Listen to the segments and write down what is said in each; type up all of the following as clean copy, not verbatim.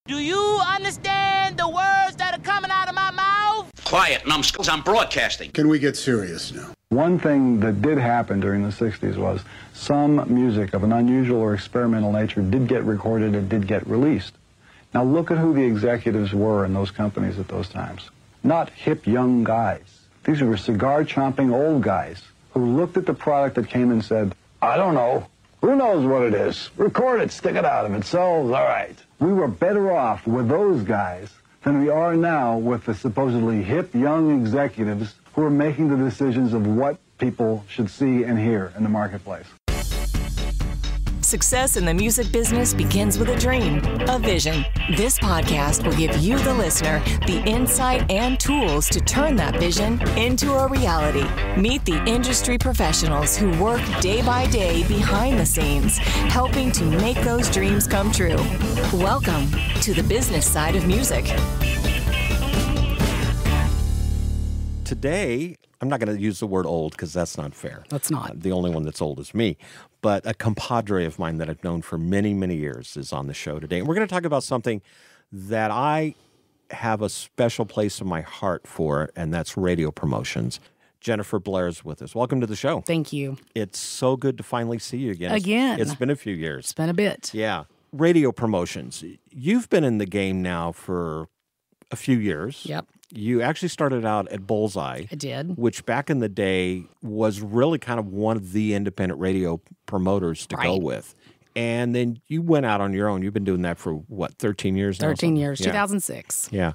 Do you understand the words that are coming out of my mouth? Quiet, numbskulls. I'm broadcasting. Can we get serious now? One thing that did happen during the 60s was some music of an unusual or experimental nature did get recorded and did get released. Now look at who the executives were in those companies at those times. Not hip young guys. These were cigar-chomping old guys who looked at the product that came and said, I don't know. Who knows what it is? Record it, stick it out. If it sells, all right. We were better off with those guys than we are now with the supposedly hip young executives who are making the decisions of what people should see and hear in the marketplace. Success in the music business begins with a dream, a vision. This podcast will give you, the listener, the insight and tools to turn that vision into a reality. Meet the industry professionals who work day by day behind the scenes, helping to make those dreams come true. Welcome to the business side of music. Today, I'm not going to use the word old because that's not fair. That's not. The only one that's old is me. But a compadre of mine that I've known for many, many years is on the show today. And we're going to talk about something that I have a special place in my heart for, and that's radio promotions. Jennifer Blair is with us. Welcome to the show. Thank you. It's so good to finally see you again. It's been a few years. It's been a bit. Yeah. Radio promotions. You've been in the game now for a few years. Yep. You actually started out at Bullseye. I did. Which back in the day was really kind of one of the independent radio promoters to go with. And then you went out on your own. You've been doing that for, what, 13 years now? 13 years, yeah. 2006. Yeah.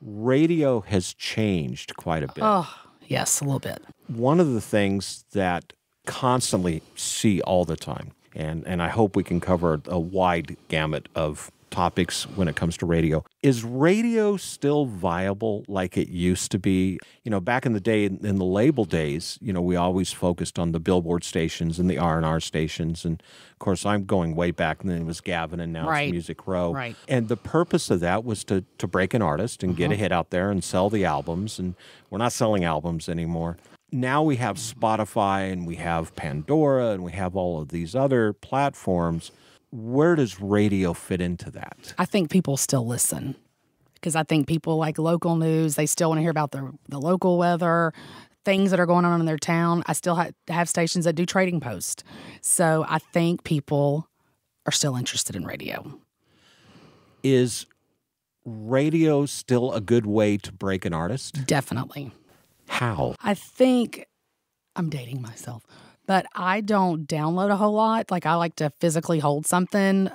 Radio has changed quite a bit. Oh, yes, a little bit. One of the things that constantly see all the time, and I hope we can cover a wide gamut of topics when it comes to radio. Is radio still viable like it used to be? You know, back in the day, in the label days, you know, we always focused on the Billboard stations and the R&R stations. And, of course, I'm going way back, and then it was Gavin, and now it's Music Row. Right. And the purpose of that was to break an artist and get a hit out there and sell the albums. And we're not selling albums anymore. Now we have Spotify, and we have Pandora, and we have all of these other platforms. Where does radio fit into that? I think people still listen because I think people like local news. They still want to hear about the local weather, things that are going on in their town. I still have stations that do trading posts. So I think people are still interested in radio. Is radio still a good way to break an artist? Definitely. How? I think I'm dating myself. But I don't download a whole lot. Like, I like to physically hold something,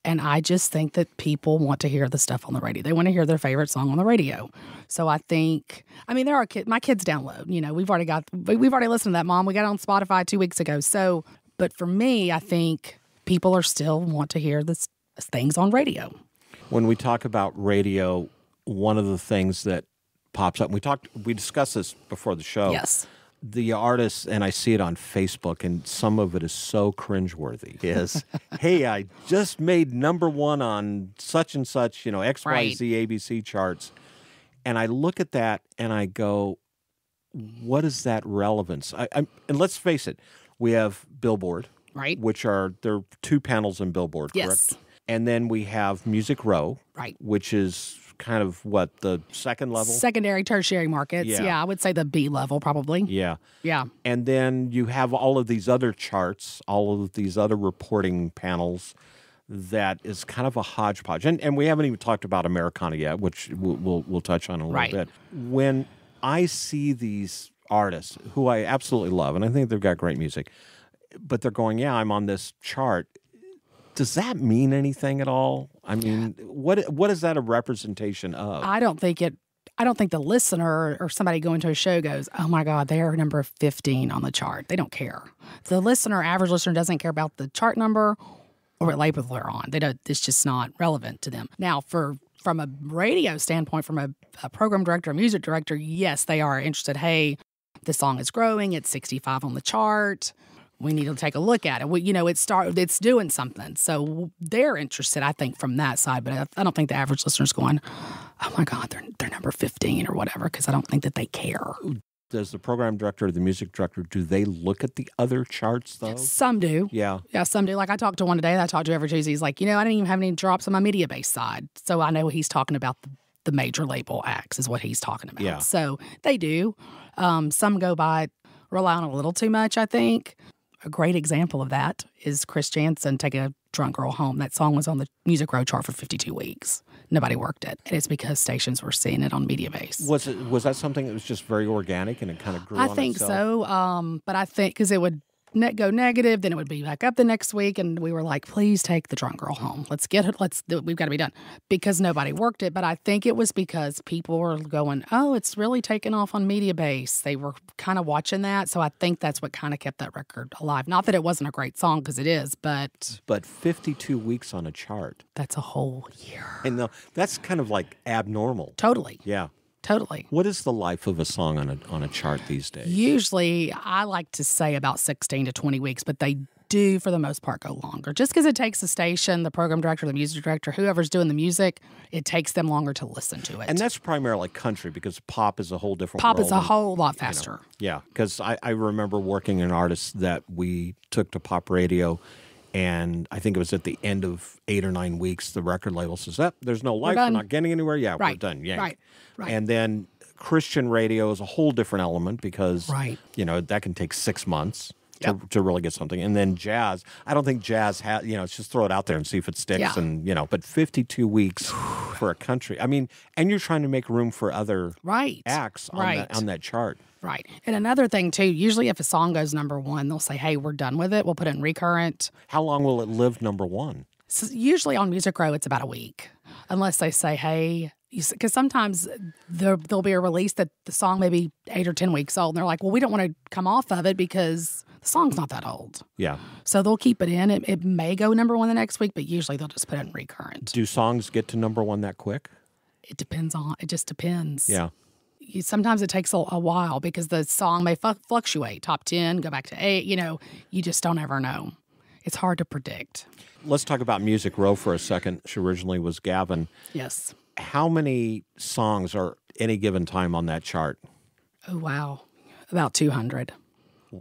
and I just think that people want to hear the stuff on the radio. They want to hear their favorite song on the radio. So I think, I mean, there are kids. My kids download. You know, we've already listened to that, Mom. We got it on Spotify 2 weeks ago. So, but for me, I think people are still want to hear this things on radio. When we talk about radio, one of the things that pops up, we discussed this before the show. Yes. The artists, and I see it on Facebook, and some of it is so cringeworthy, is, hey, I just made #1 on such and such, you know, XYZ ABC charts. And I look at that and I go, what is that relevance? And let's face it, we have Billboard, which there are 2 panels in Billboard, correct? Yes. And then we have Music Row, which is kind of what, the second level? Secondary, tertiary markets. Yeah, I would say the B level probably. Yeah. Yeah. And then you have all of these other charts, all of these other reporting panels that is kind of a hodgepodge. And we haven't even talked about Americana yet, which we'll touch on in a little bit. When I see these artists, who I absolutely love, and I think they've got great music, but they're going, yeah, I'm on this chart. Does that mean anything at all? I mean, what is that a representation of? I don't think the listener or somebody going to a show goes, oh my God, they are number 15 on the chart. They don't care. The average listener doesn't care about the chart number or what label they're on. It's just not relevant to them. Now, from a radio standpoint, from a program director, a music director, yes, they are interested. Hey, the song is growing. It's 65 on the chart. We need to take a look at it. It's doing something. So they're interested, I think, from that side. But I don't think the average listener's going, oh, my God, they're number 15 or whatever, because I don't think that they care. does the program director or the music director, do they look at the other charts, though? Some do. Yeah. Yeah, some do. Like I talked to one today that I talked to every Tuesday. He's like, I didn't even have any drops on my media base side. So I know he's talking about the major label acts is what he's talking about. Yeah. So they do. Some go by rely on a little too much, I think. A great example of that is Chris Jansen, Take a Drunk Girl Home. That song was on the Music Row chart for 52 weeks. Nobody worked it. And it's because stations were seeing it on media base. Was that something that was just very organic and it kind of grew on itself? I think so. But I think because it would go negative, then it would be back up the next week. And we were like, please take the Drunk Girl home. Let's get it. We've got to be done. Because nobody worked it. But I think it was because people were going, oh, it's really taken off on media base. They were kind of watching that. So I think that's what kind of kept that record alive. Not that it wasn't a great song, because it is, but 52 weeks on a chart. That's a whole year. And that's kind of like abnormal. Totally. Yeah. Totally. What is the life of a song on a chart these days? Usually, I like to say about 16 to 20 weeks, but they do, for the most part, go longer. Just because it takes the station, the program director, the music director, whoever's doing the music, it takes them longer to listen to it. And that's primarily country, because pop is a whole different Pop world. is a whole lot faster. Yeah, because I remember working an artist that we took to pop radio, and I think it was at the end of 8 or 9 weeks, the record label says, there's no life, we're not getting anywhere. Yeah, we're done. Yeah. Right. And then Christian radio is a whole different element, because that can take 6 months to really get something. And then jazz, I don't think jazz has, it's just throw it out there and see if it sticks. Yeah. And, but 52 weeks for a country. I mean, and you're trying to make room for other acts on that chart. Right. And another thing, too, usually if a song goes number one, they'll say, hey, we're done with it. We'll put it in recurrent. How long will it live number one? So usually on Music Row, it's about a week, unless they say, hey, because sometimes there'll be a release that the song may be 8 or 10 weeks old. And they're like, well, we don't want to come off of it because the song's not that old. Yeah. So they'll keep it in. It may go number one the next week, but usually they'll just put it in recurrent. Do songs get to number one that quick? It just depends. Yeah. Sometimes it takes a while because the song may fluctuate. Top 10, go back to 8. You just don't ever know. It's hard to predict. Let's talk about Music Row for a second. She originally was Gavin. Yes. How many songs are any given time on that chart? Oh, wow. About 200.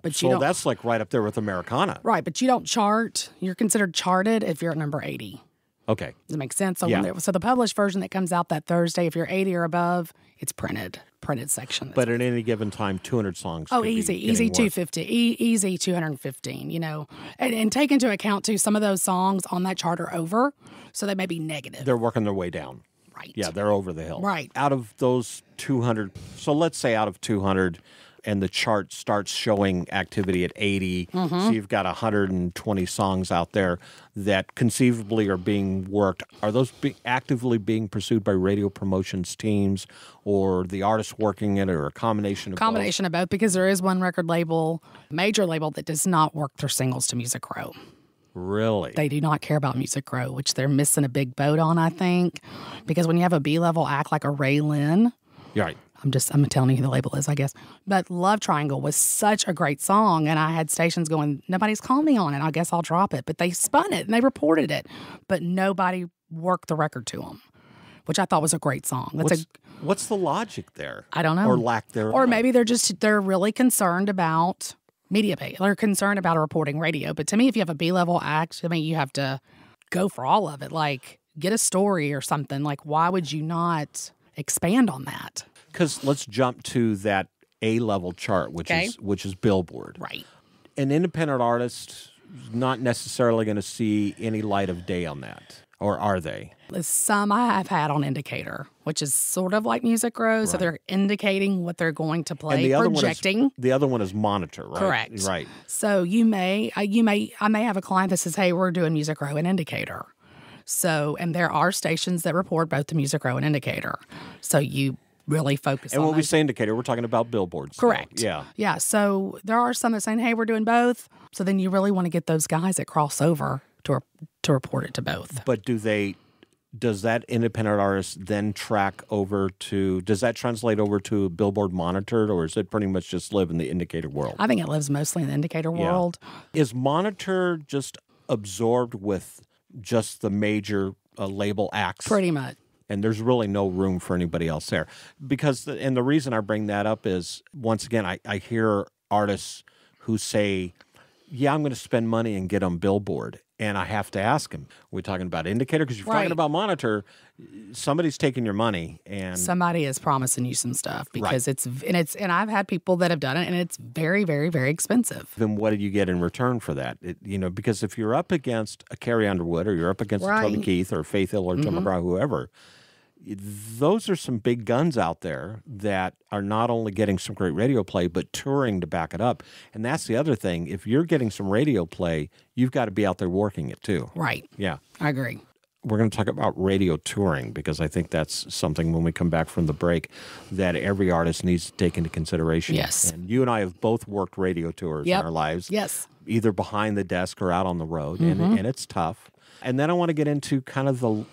But so that's like right up there with Americana. Right, but you don't chart. You're considered charted if you're at number 80. Okay. Does that make sense? So, so the published version that comes out that Thursday, if you're 80 or above, it's printed section. But at any given time, 200 songs. Oh, easy 250, easy 215. And take into account too, some of those songs on that chart are over, so they may be negative. They're working their way down. Right. Yeah, they're over the hill. Right. Out of those 200, so let's say out of 200, and the chart starts showing activity at 80, so you've got 120 songs out there that conceivably are being worked. Are those actively being pursued by radio promotions teams, or the artists working it, or a combination of Combination of both, because there is one record label, major label, that does not work their singles to Music Row. Really? They do not care about Music Row, which they're missing a big boat on, I think, because when you have a B-level act like a Ray Lynn, right. I'm telling you who the label is, I guess. But Love Triangle was such a great song, and I had stations going, nobody's calling me on it. I guess I'll drop it. But they spun it, and they reported it. But nobody worked the record to them, which I thought was a great song. What's the logic there? I don't know. Or lack thereof. Or maybe they're really concerned about media pay. They're concerned about reporting radio. But to me, if you have a B-level act, you have to go for all of it. Like, get a story or something. Like, why would you not expand on that? Because let's jump to that A-level chart, which is Billboard. Right. An independent artist is not necessarily going to see any light of day on that, or are they? Some I have had on Indicator, which is sort of like Music Row, so they're indicating what they're going to play, and the projecting. The other one is Monitor, right? Correct. Right. So I may have a client that says, "Hey, we're doing Music Row and Indicator." So, and there are stations that report both the Music Row and Indicator. So you really focus on And when we those. say Indicator, we're talking about billboards. Correct. Yeah. Yeah. So there are some that are saying, hey, we're doing both. So then you really want to get those guys that cross over to report it to both. But does that independent artist then track over to, does that translate over to Billboard Monitored, or is it pretty much just live in the Indicator world? I think it lives mostly in the Indicator world. Is Monitor just absorbed with just the major label acts? Pretty much. And there's really no room for anybody else there. And the reason I bring that up is, once again, I hear artists who say, yeah, I'm going to spend money and get on Billboard. And I have to ask him, are we talking about indicator? Because you're talking about monitor, somebody's taking your money, and somebody is promising you some stuff because and I've had people that have done it, and it's very, very, very expensive. Then what do you get in return for that? Because if you're up against a Carrie Underwood, or you're up against a Toby Keith or Faith Hill or Tim McGraw, whoever, those are some big guns out there that are not only getting some great radio play, but touring to back it up. And that's the other thing. If you're getting some radio play, you've got to be out there working it too. Right. Yeah. I agree. We're going to talk about radio touring, because I think that's something, when we come back from the break, that every artist needs to take into consideration. Yes. And you and I have both worked radio tours in our lives. Yes. Either behind the desk or out on the road. And it's tough. And then I want to get into kind of the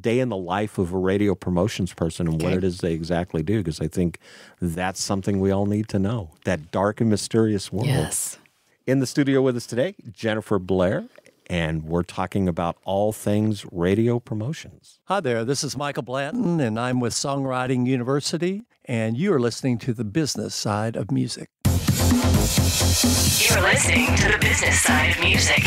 day in the life of a radio promotions person and what it is they exactly do, because I think that's something we all need to know, that dark and mysterious world. Yes. In the studio with us today, Jennifer Blair, and we're talking about all things radio promotions. Hi there, this is Michael Blanton, and I'm with Songwriting University, and you are listening to the business side of music. You're listening to the business side of music.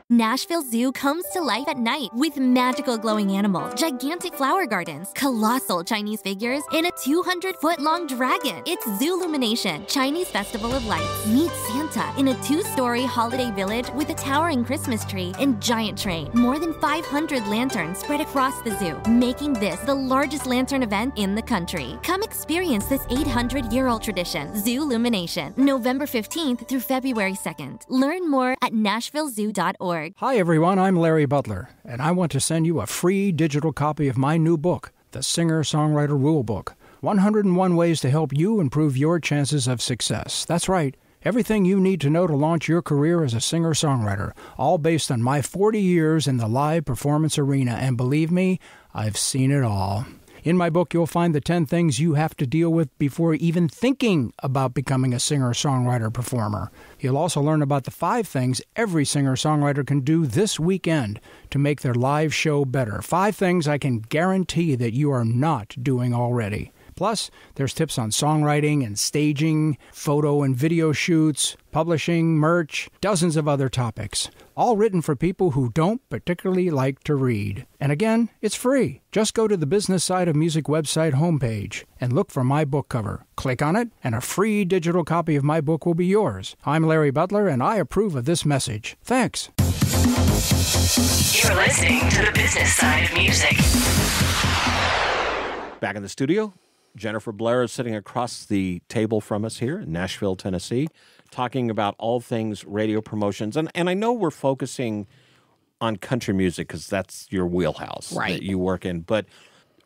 Nashville Zoo comes to life at night with magical glowing animals, gigantic flower gardens, colossal Chinese figures, and a 200-foot-long dragon. It's Zoolumination, Chinese Festival of Lights. Meet Santa in a 2-story holiday village with a towering Christmas tree and giant train. More than 500 lanterns spread across the zoo, making this the largest lantern event in the country. Come experience this 800-year-old tradition, Zoolumination, November 15th through February 2nd. Learn more at nashvillezoo.org. Hi everyone, I'm Larry Butler, and I want to send you a free digital copy of my new book, The Singer-Songwriter Rulebook, 101 Ways to Help You Improve Your Chances of Success. That's right, everything you need to know to launch your career as a singer-songwriter, all based on my 40 years in the live performance arena, and believe me, I've seen it all. In my book, you'll find the 10 things you have to deal with before even thinking about becoming a singer-songwriter performer. You'll also learn about the 5 things every singer-songwriter can do this weekend to make their live show better. 5 things I can guarantee that you are not doing already. Plus, there's tips on songwriting and staging, photo and video shoots, publishing, merch, dozens of other topics. All written for people who don't particularly like to read. And again, it's free. Just go to the Business Side of Music website homepage and look for my book cover. Click on it, and a free digital copy of my book will be yours. I'm Larry Butler, and I approve of this message. Thanks. You're listening to the business side of music. Back in the studio, Jennifer Blair is sitting across the table from us here in Nashville, Tennessee, talking about all things radio promotions. And I know we're focusing on country music because that's your wheelhouse that you work in. But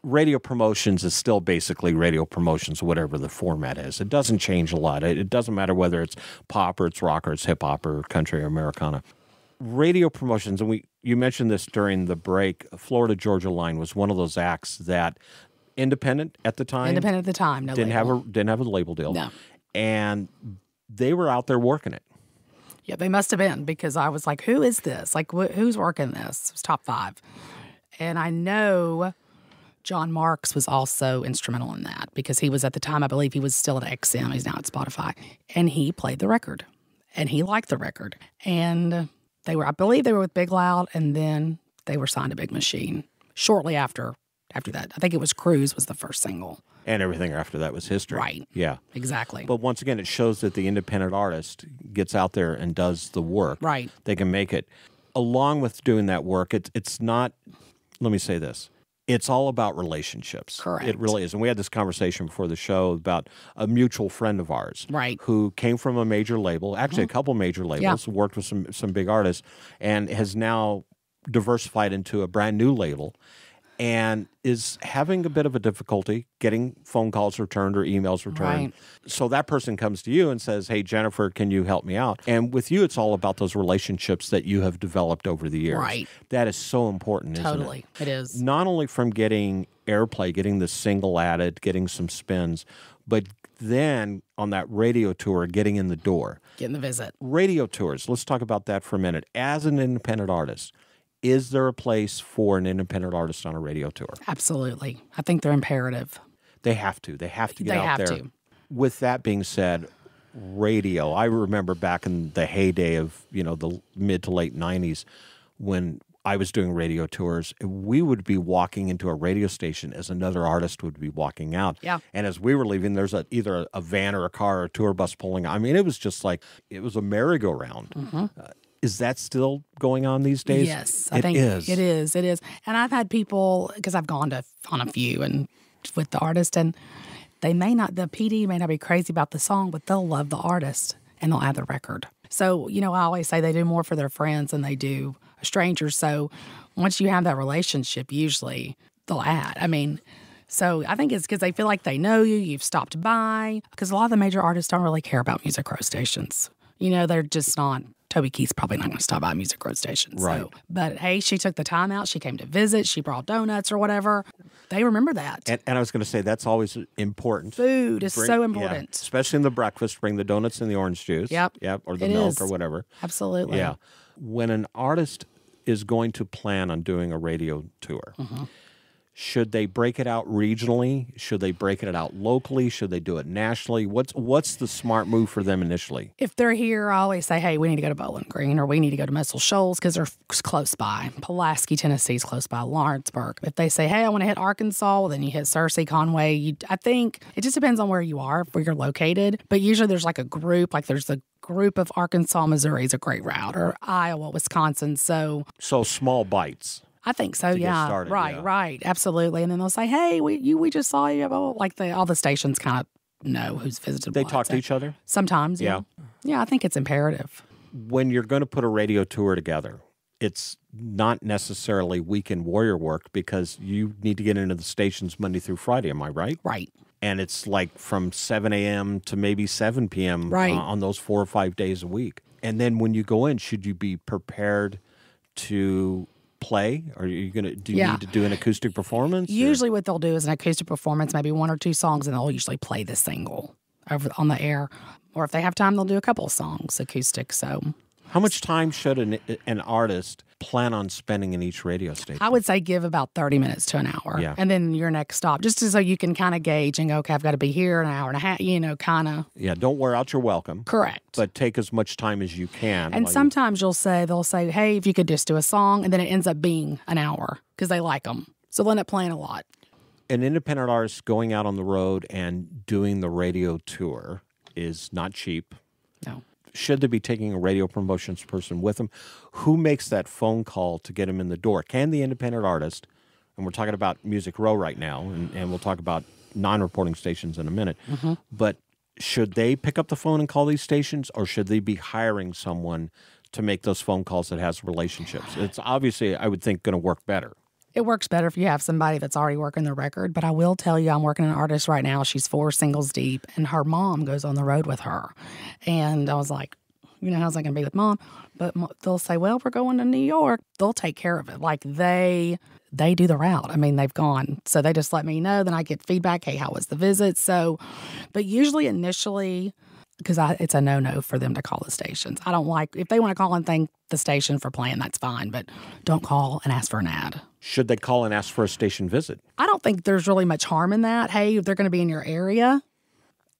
radio promotions is still basically radio promotions, whatever the format is. It doesn't change a lot. It doesn't matter whether it's pop or it's rock or it's hip-hop or country or Americana. Radio promotions, and you mentioned this during the break, Florida Georgia Line was one of those acts that independent at the time. Independent at the time, no didn't label. didn't have a label deal. No. And they were out there working it. Yeah, they must have been, because I was like, who is this? Like, who's working this? It was top 5. And I know John Marks was also instrumental in that, because he was, at the time, I believe he was still at XM. He's now at Spotify. And he played the record. And he liked the record. And I believe they were with Big Loud, and then they were signed to Big Machine shortly after that. I think it was Cruise was the first single. And everything after that was history. Right. Yeah. Exactly. But once again, it shows that the independent artist gets out there and does the work. Right. They can make it. Along with doing that work, it's not, let me say this, it's all about relationships. Correct. It really is. And we had this conversation before the show about a mutual friend of ours. Right. Who came from a major label, actually a couple major labels, worked with some big artists, and has now diversified into a brand new label, and is having a bit of a difficulty getting phone calls returned or emails returned. Right. So that person comes to you and says, hey, Jennifer, can you help me out? And with you, it's all about those relationships that you have developed over the years. Right. That is so important, isn't it? Totally. It is. Not only from getting airplay, getting the single added, getting some spins, but then on that radio tour, getting in the door. Getting the visit. Radio tours, let's talk about that for a minute. As an independent artist, Is there a place for an independent artist on a radio tour? Absolutely. I think they're imperative. They have to. They have to get They out have there. to. With that being said, radio, I remember back in the heyday of, the mid to late 90s when I was doing radio tours, we would be walking into a radio station as another artist would be walking out. Yeah. And as we were leaving, there's either a van or a car or a tour bus pulling. I mean, it was just like, it was a merry-go-round. Mm-hmm. Is that still going on these days? Yes, I think it is. It is. And I've had people, because I've gone on a few and with the artist, and the PD may not be crazy about the song, but they'll love the artist and they'll add the record. So, I always say they do more for their friends than they do a stranger. So once you have that relationship, usually they'll add. So I think it's because they feel like they know you, you've stopped by. Because a lot of the major artists don't really care about Music Row stations. They're just not. Toby Keith's probably not going to stop by Music Row stations. Right. So, but hey, she took the time out. She came to visit. She brought donuts or whatever. They remember that. And I was going to say, that's always important. Food is so important. Yeah, especially in the breakfast, bring the donuts and the orange juice. Yep. Or the It milk is. or whatever. Absolutely. Yeah. When an artist is going to plan on doing a radio tour, should they break it out regionally? Should they break it out locally? Should they do it nationally? What's the smart move for them initially? If they're here, I always say, hey, we need to go to Bowling Green or we need to go to Muscle Shoals because they're close by. Pulaski, Tennessee is close by. Lawrenceburg. If they say, hey, I want to hit Arkansas, well, then you hit Searcy, Conway. I think it just depends on where you are, where you're located. But usually there's like a group, like there's a group of Arkansas, Missouri is a great route, or Iowa, Wisconsin. So small bites. I think so, to get yeah. started, Right, absolutely. And then they'll say, hey, we just saw you. Like all the stations kind of know who's visited. They what. talk So to each other? Sometimes, yeah. Yeah, I think it's imperative. When you're going to put a radio tour together, it's not necessarily weekend warrior work because you need to get into the stations Monday through Friday, am I right? Right. And it's like from 7 a.m. to maybe 7 p.m. Right. On those 4 or 5 days a week. And then when you go in, should you be prepared to play? Or do you need to do an acoustic performance? Usually what they'll do is an acoustic performance, maybe one or two songs, and they'll usually play the single over on the air. Or if they have time, they'll do a couple of songs acoustic. So how much time should an artist plan on spending in each radio station? I would say give about 30 minutes to an hour. Yeah. And then your next stop, just so you can kind of gauge and go, okay, I've got to be here an hour and a half, kind of. Yeah, don't wear out your welcome. Correct. But take as much time as you can. And sometimes they'll say, hey, if you could just do a song, and then it ends up being an hour because they like them. So they'll end up playing a lot. An independent artist going out on the road and doing the radio tour is not cheap. No. Should they be taking a radio promotions person with them? Who makes that phone call to get them in the door? Can the independent artist, and we're talking about Music Row right now, and we'll talk about non-reporting stations in a minute, but should they pick up the phone and call these stations, or should they be hiring someone to make those phone calls that has relationships? It's obviously, I would think, going to work better. It works better if you have somebody that's already working the record, but I will tell you, I'm working an artist right now. She's 4 singles deep, and her mom goes on the road with her. And I was like, how's that going to be with mom? But they'll say, well, we're going to New York. They'll take care of it. Like they do the route. They've gone. So they just let me know. Then I get feedback. Hey, how was the visit? So, but usually initially, because it's a no-no for them to call the stations. I don't like, if they want to call and thank the station for playing, that's fine. But don't call and ask for an ad. Should they call and ask for a station visit? I don't think there's really much harm in that. Hey, if they're going to be in your area,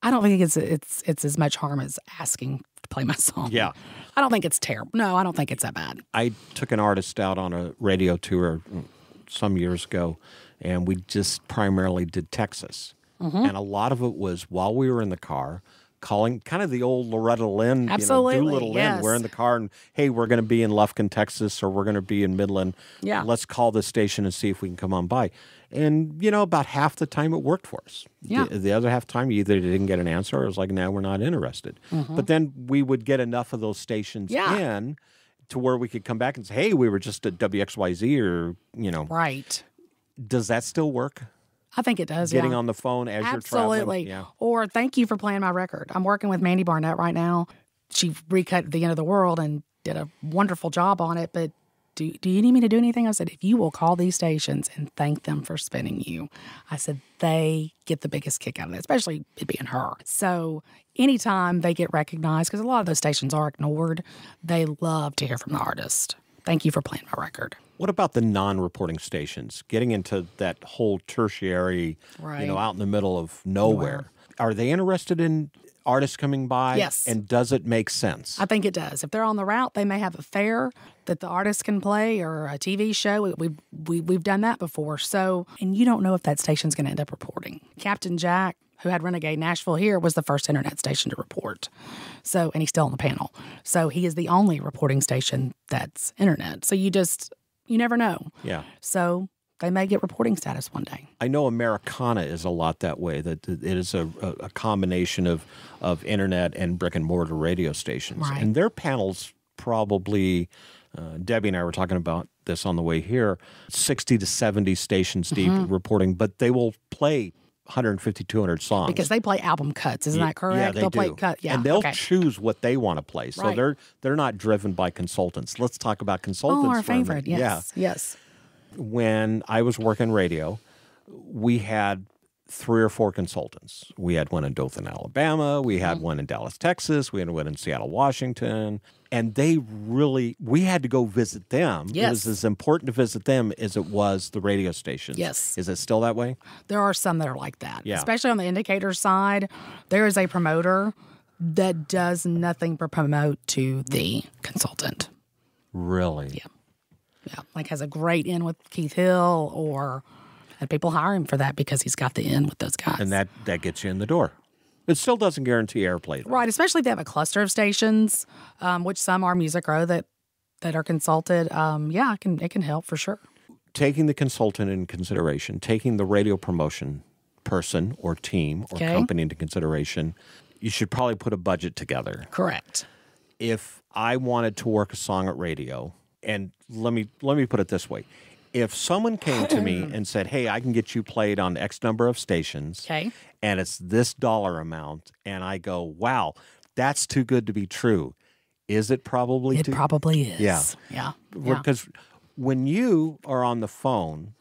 I don't think it's as much harm as asking to play my song. Yeah. I don't think it's terrible. No, I don't think it's that bad. I took an artist out on a radio tour some years ago, and we just primarily did Texas. And a lot of it was while we were in the car, calling kind of the old Loretta Lynn, Absolutely, Doolittle yes. Lynn. We're in the car and, hey, we're going to be in Lufkin, Texas, or we're going to be in Midland. Yeah. Let's call this station and see if we can come on by. And, about half the time it worked for us. Yeah. The other half the time, you either didn't get an answer or it was like, no, we're not interested. But then we would get enough of those stations in to where we could come back and say, hey, we were just at WXYZ or, Right. Does that still work? I think it does, Getting yeah. on the phone as you're Absolutely. traveling? Yeah. Or thank you for playing my record. I'm working with Mandy Barnett right now. She recut The End of the World and did a wonderful job on it, but do you need me to do anything? I said, if you will call these stations and thank them for spinning you, I said, they get the biggest kick out of it, especially it being her. So anytime they get recognized, because a lot of those stations are ignored, they love to hear from the artist. Thank you for playing my record. What about the non-reporting stations? Getting into that whole tertiary, out in the middle of nowhere. Are they interested in artists coming by? Yes. And does it make sense? I think it does. If they're on the route, they may have a fair that the artist can play or a TV show. We've done that before. So, and you don't know if that station's going to end up reporting. Captain Jack, who had Renegade Nashville here, was the first internet station to report. So, and he's still on the panel. So he is the only reporting station that's internet. So you never know. Yeah. So they may get reporting status one day. I know Americana is a lot that way, that it is a combination of internet and brick and mortar radio stations. Right. And their panels probably, Debbie and I were talking about this on the way here, 60 to 70 stations deep reporting, but they will play 150, 200 songs. Because they play album cuts, isn't that correct? Yeah, they'll play do. cut. Yeah, and they'll choose what they want to play. So Right. they're not driven by consultants. Let's talk about consultants. Oh, our for a minute. favorite. Yes. Yeah. Yes. When I was working radio, we had 3 or 4 consultants. We had one in Dothan, Alabama. We had one in Dallas, Texas. We had one in Seattle, Washington. And we had to go visit them. Yes. It was as important to visit them as it was the radio stations. Yes. Is it still that way? There are some that are like that. Yeah. Especially on the indicator side, there is a promoter that does nothing but promote to the consultant. Really? Yeah. Yeah. Like has a great in with Keith Hill and people hire him for that because he's got the in with those guys. And that gets you in the door. It still doesn't guarantee airplay, though. Right, especially if they have a cluster of stations, which some are Music Row that are consulted. It can help for sure. Taking the consultant in consideration, taking the radio promotion person or team or company into consideration, you should probably put a budget together. Correct. If I wanted to work a song at radio, and let me put it this way. If someone came to me and said, hey, I can get you played on X number of stations, and it's this dollar amount, and I go, wow, that's too good to be true. Is it probably It probably is. Yeah. Yeah. Because when you are on the phone,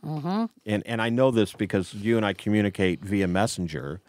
and I know this because you and I communicate via Messenger,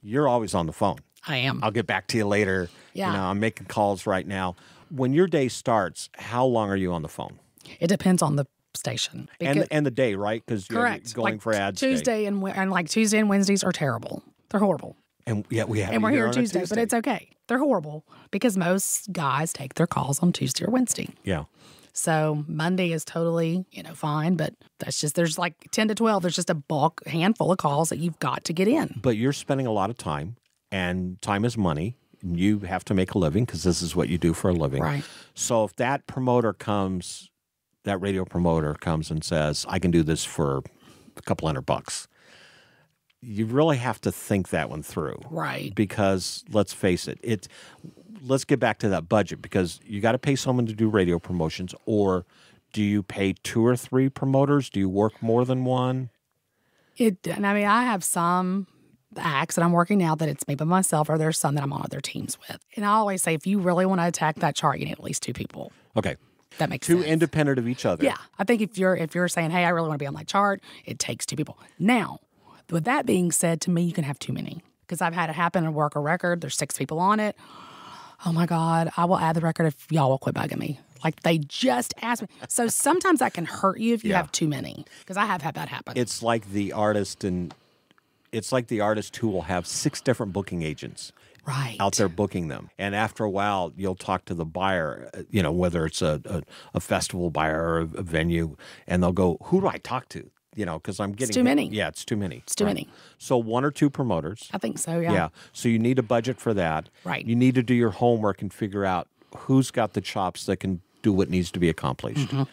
you're always on the phone. I am. I'll get back to you later. Yeah. I'm making calls right now. When your day starts, how long are you on the phone? It depends on the station. And the day, right? Because you're going for ads. Tuesday and Tuesday and Wednesdays are terrible. They're horrible. And yet we have and we're here Tuesday, but it's okay. They're horrible because most guys take their calls on Tuesday or Wednesday. Yeah. So Monday is totally, fine, but that's just, there's like 10 to 12. There's just a bulk handful of calls that you've got to get in. But you're spending a lot of time, and time is money. And you have to make a living because this is what you do for a living. Right. So if that radio promoter comes and says, I can do this for a couple $100, you really have to think that one through. Right. Because let's face it, let's get back to that budget, because you got to pay someone to do radio promotions, or do you pay 2 or 3 promoters? Do you work more than one? I have some acts that I'm working now that it's me by myself, or there's some that I'm on other teams with. And I always say, if you really want to attack that chart, you need at least 2 people. Okay. That makes sense. 2 sense. independent of each other. Yeah. I think if you're saying, hey, I really want to be on that chart, it takes 2 people. Now, with that being said, to me, you can have too many. Because I've had it happen and work a record. There's 6 people on it. Oh, my God. I will add the record if y'all will quit bugging me. Like, they just asked me. So sometimes that can hurt you if you have too many. Because I have had that happen. It's like the artist who will have 6 different booking agents. Right. Out there booking them. And after a while, you'll talk to the buyer, whether it's a festival buyer or a venue, and they'll go, who do I talk to? Because I'm getting... It's too many. Yeah, it's too many. It's too many. So 1 or 2 promoters. I think so, yeah. Yeah. So you need a budget for that. Right. You need to do your homework and figure out who's got the chops that can do what needs to be accomplished. Mm-hmm.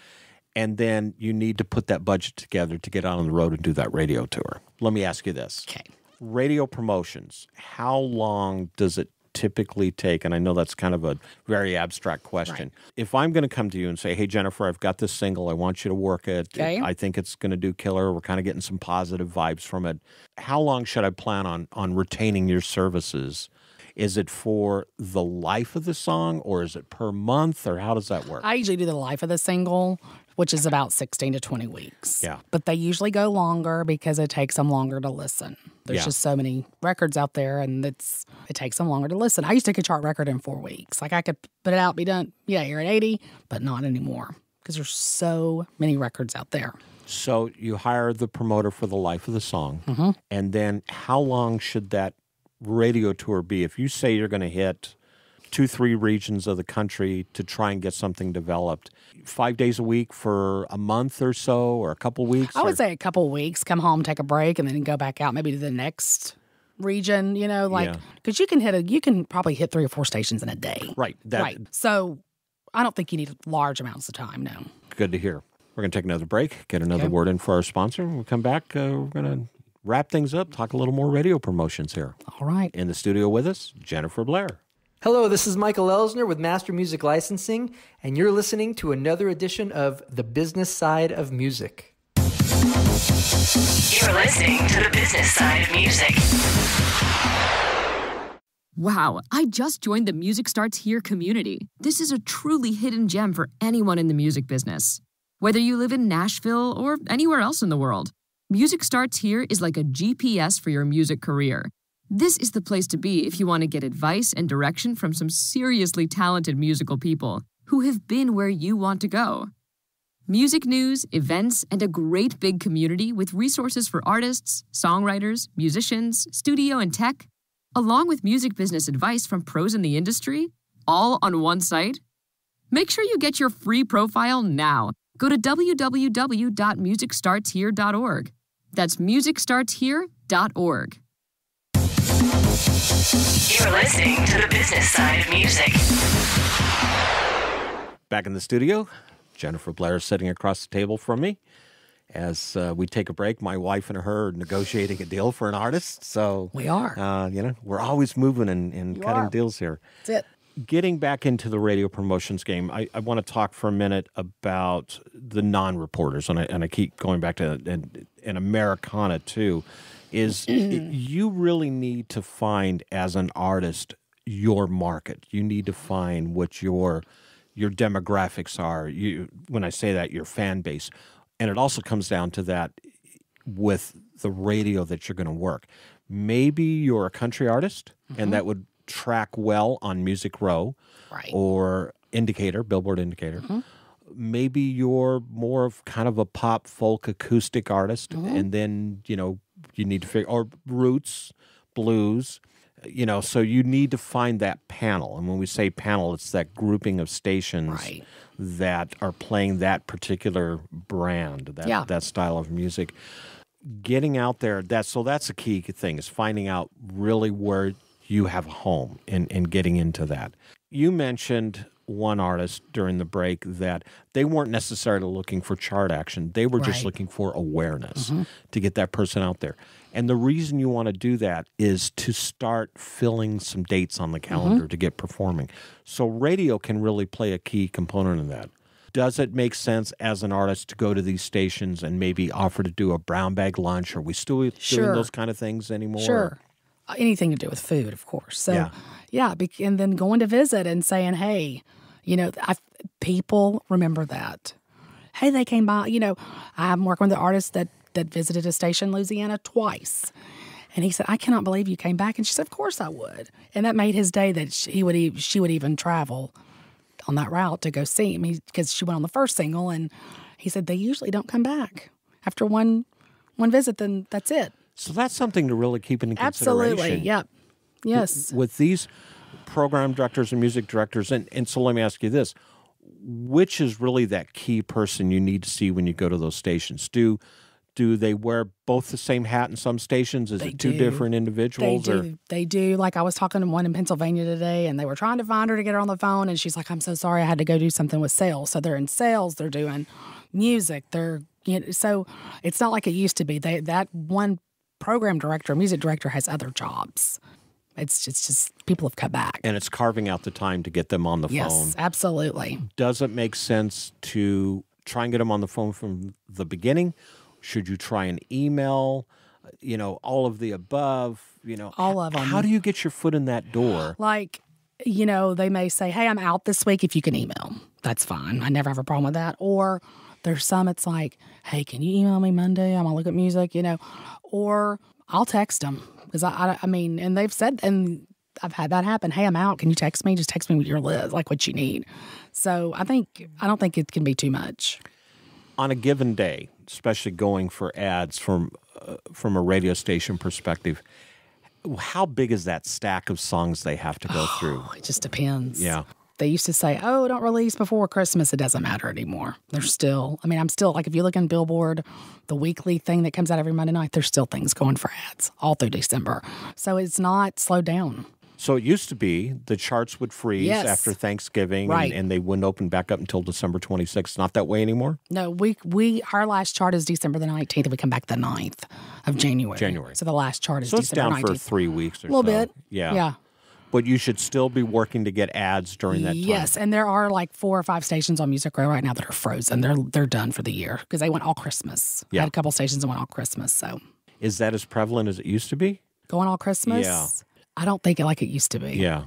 And then you need to put that budget together to get out on the road and do that radio tour. Let me ask you this. Okay. Radio promotions, how long does it typically take? And I know that's kind of a very abstract question. Right. If I'm going to come to you and say, hey, Jennifer, I've got this single. I want you to work it. Okay. I think it's going to do killer. We're kind of getting some positive vibes from it. How long should I plan on retaining your services? Is it for the life of the song, or is it per month, or how does that work? I usually do the life of the single, which is about 16 to 20 weeks. Yeah. But they usually go longer because it takes them longer to listen. There's just so many records out there, and it takes them longer to listen. I used to get a chart record in 4 weeks. Like, I could put it out, be done. Yeah, you're at 80, but not anymore. because there's so many records out there. So you hire the promoter for the life of the song, and then how long should that radio tour be? If you say you're going to hit 2-3 regions of the country to try and get something developed, 5 days a week for a month or so, or a couple weeks? I would say a couple weeks, come home, take a break, and then go back out maybe to the next region, because you can probably hit 3 or 4 stations in a day. Right. Right. So I don't think you need large amounts of time, no. Good to hear. We're going to take another break, get another word in for our sponsor. When we come back, we're going to wrap things up, talk a little more radio promotions here. All right. In the studio with us, Jennifer Blair. Hello, this is Michael Elsner with Master Music Licensing, and you're listening to another edition of The Business Side of Music. You're listening to the business side of music. Wow, I just joined the Music Starts Here community. This is a truly hidden gem for anyone in the music business. Whether you live in Nashville or anywhere else in the world, Music Starts Here is like a GPS for your music career. This is the place to be if you want to get advice and direction from some seriously talented musical people who have been where you want to go. Music news, events, and a great big community with resources for artists, songwriters, musicians, studio and tech, along with music business advice from pros in the industry, all on one site. Make sure you get your free profile now. Go to www.musicstartshere.org. That's musicstartshere.org. You're listening to the business side of music. Back in the studio, Jennifer Blair is sitting across the table from me. As we take a break, my wife and her are negotiating a deal for an artist. So we are. We're always moving and cutting deals here. That's it. Getting back into the radio promotions game, I want to talk for a minute about the non-reporters, and I keep going back to and Americana too. You really need to find, as an artist, your market. You need to find what your demographics are. When I say that, your fan base. And it also comes down to that with the radio that you're going to work. Maybe you're a country artist, and that would track well on Music Row or Indicator, Billboard Indicator. Maybe you're more of kind of a pop, folk, acoustic artist, and then, you need to figure, or roots, blues, so you need to find that panel. And when we say panel, it's that grouping of stations that are playing that particular brand, that style of music. Getting out there, that's a key thing, is finding out really where you have a home and getting into that. You mentioned one artist during the break that they weren't necessarily looking for chart action. They were just looking for awareness to get that person out there. And the reason you want to do that is to start filling some dates on the calendar to get performing. So radio can really play a key component in that. Does it make sense as an artist to go to these stations and maybe offer to do a brown bag lunch? Are we still doing those kind of things anymore? Sure. Anything to do with food, of course. So, and then going to visit and saying, hey, people remember that. Hey, they came by. I'm working with an artist that visited a station in Louisiana twice. And he said, I cannot believe you came back. And she said, of course I would. And that made his day that she would even travel on that route to go see him, because she went on the first single. And he said, they usually don't come back. After one visit, then that's it. So that's something to really keep into consideration. Absolutely, yep. Yes. With these program directors and music directors, and so let me ask you this, which is really that key person you need to see when you go to those stations? Do they wear both the same hat in some stations? Is it two different individuals? They do. Like, I was talking to one in Pennsylvania today, and they were trying to find her to get her on the phone, and she's like, I'm so sorry, I had to go do something with sales. So they're in sales, they're doing music, so it's not like it used to be. That one program director, music director, has other jobs. It's just people have cut back. And it's carving out the time to get them on the phone. Yes, absolutely. Does it make sense to try and get them on the phone from the beginning? Should you try an email? All of the above, all of them. How do you get your foot in that door? Like, they may say, hey, I'm out this week, if you can email. That's fine. I never have a problem with that. Or there's some, it's like, hey, can you email me Monday? I'm going to look at music, or I'll text them. Because I mean, and they've said, and I've had that happen. Hey, I'm out. Can you text me? Just text me what your list, like what you need. So I don't think it can be too much. On a given day, especially going for ads from a radio station perspective, how big is that stack of songs they have to go through? It just depends. Yeah. They used to say, oh, don't release before Christmas. It doesn't matter anymore. I'm still, like if you look in Billboard, the weekly thing that comes out every Monday night, there's still things going for ads all through December. So it's not slowed down. So it used to be the charts would freeze after Thanksgiving, right, and they wouldn't open back up until December 26th. Not that way anymore? No, our last chart is December the 19th, and we come back the 9th of January. So the last chart is December 19th. So it's down for 3 weeks or so. A little bit. Yeah. But you should still be working to get ads during that time. Yes, and there are like 4 or 5 stations on Music Row right now that are frozen. They're done for the year because they went all Christmas. Yeah. I had a couple stations that went all Christmas. So is that as prevalent as it used to be? Going all Christmas? Yeah. I don't think it like it used to be. Yeah.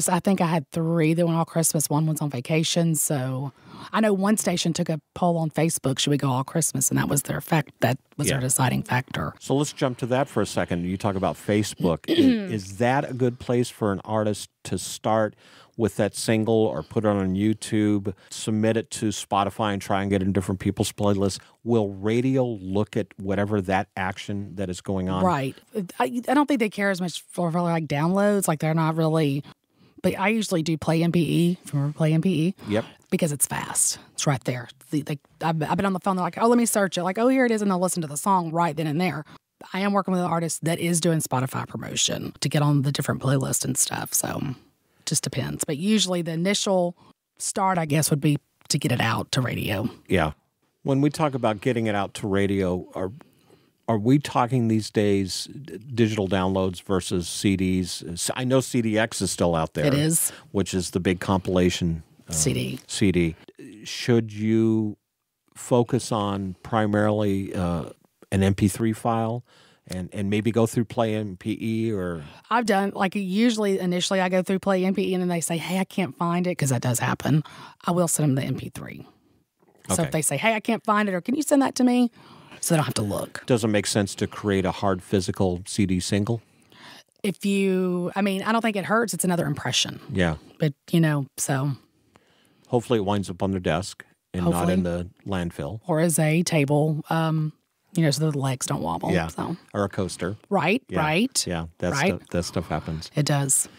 I think I had 3 that went all Christmas. One was on vacation. So I know one station took a poll on Facebook, should we go all Christmas? And that was their their deciding factor. So let's jump to that for a second. You talk about Facebook. Is that a good place for an artist to start with that single or put it on YouTube, submit it to Spotify and try and get in different people's playlists? Will radio look at whatever that action that is going on? Right. I don't think they care as much for like downloads. Like they're not really... But I usually do Play MPE. If you remember Play MPE? Yep. Because it's fast. It's right there. I've been on the phone. They're like, oh, let me search it. Like, oh, here it is. And they'll listen to the song right then and there. I am working with an artist that is doing Spotify promotion to get on the different playlists and stuff. So it just depends. But usually the initial start, I guess, would be to get it out to radio. Yeah. When we talk about getting it out to radio, are we talking these days digital downloads versus CDs? I know CDX is still out there. It is. Which is the big compilation CD. Should you focus on primarily an MP3 file and maybe go through Play MPE or? I've done, like usually initially I go through Play MPE and then they say, hey, I can't find it, because that does happen. I will send them the MP3. So if they say, hey, I can't find it, or can you send that to me? So they don't have to look. Does it make sense to create a hard physical CD single? I don't think it hurts. It's another impression. Yeah. But, so. Hopefully it winds up on their desk and not in the landfill. Or as a table, so the legs don't wobble. Yeah. So. Or a coaster. Right, yeah. right. Yeah, that stuff happens. It does.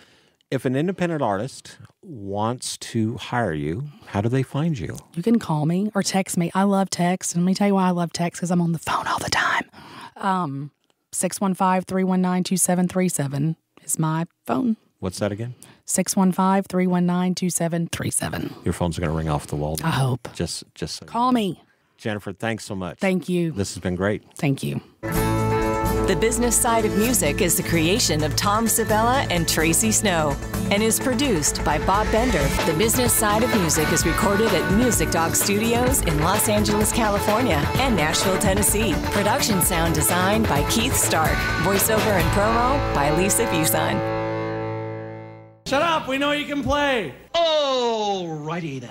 If an independent artist wants to hire you, how do they find you? You can call me or text me. I love text. And let me tell you why I love text, because I'm on the phone all the time. 615-319-2737 is my phone. What's that again? 615-319-2737. Your phone's going to ring off the wall. I hope. Just so call me. Jennifer, thanks so much. Thank you. This has been great. Thank you. The Business Side of Music is the creation of Tom Sabella and Tracy Snow and is produced by Bob Bender. The Business Side of Music is recorded at Music Dog Studios in Los Angeles, California and Nashville, Tennessee. Production sound designed by Keith Stark. Voiceover and promo by Lisa Busan. Shut up, we know you can play. Oh, righty then.